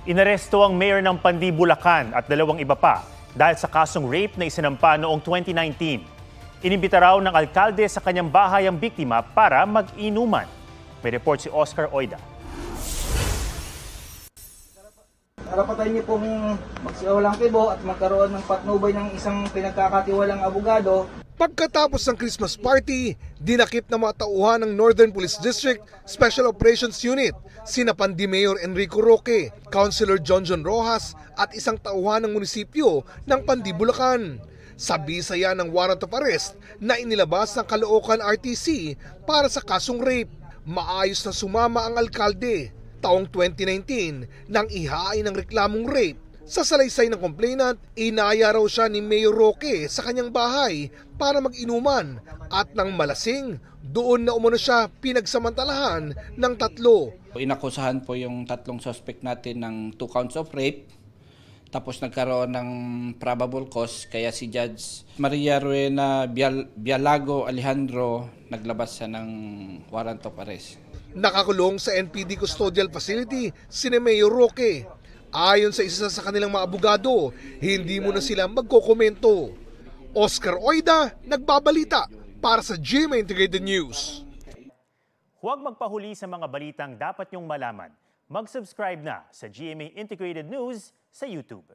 Inaresto ang mayor ng Pandi, Bulacan at dalawang iba pa dahil sa kasong rape na isinampa noong 2019. Inimbita raw ng alkalde sa kanyang bahay ang biktima para mag-inuman. May report si Oscar Oida. Karapatan niyo pong magsiwalang kibo at magkaroon ng patnubay ng isang pinagkakatiwalang abogado. Pagkatapos ng Christmas party, dinakip na mga tauhan ng Northern Police District Special Operations Unit sina Pandi Mayor Enrico Roque, Councilor John Rojas at isang tauhan ng munisipyo ng Pandi, Bulacan. Sa bisaya ng warrant of arrest na inilabas ng Caloocan RTC para sa kasong rape. Maayos na sumama ang alkalde taong 2019 nang ihain ng reklamong rape. Sa salaysay ng complainant, inaya raw siya ni Mayor Roque sa kanyang bahay para mag-inuman at nang malasing, doon na umano siya pinagsamantalahan ng tatlo. Inakusahan po yung tatlong suspect natin ng 2 counts of rape. Tapos nagkaroon ng probable cause kaya si Judge Maria Ruena Bialago Alejandro naglabas siya ng warrant of arrest. Nakakulong sa NPD Custodial Facility si Mayor Roque. Ayon sa isa sa kanilang mga abogado, hindi muna sila magkokomento. Oscar Oida, nagbabalita para sa GMA Integrated News. Huwag magpahuli sa mga balitang dapat niyong malaman. Mag-subscribe na sa GMA Integrated News sa YouTube.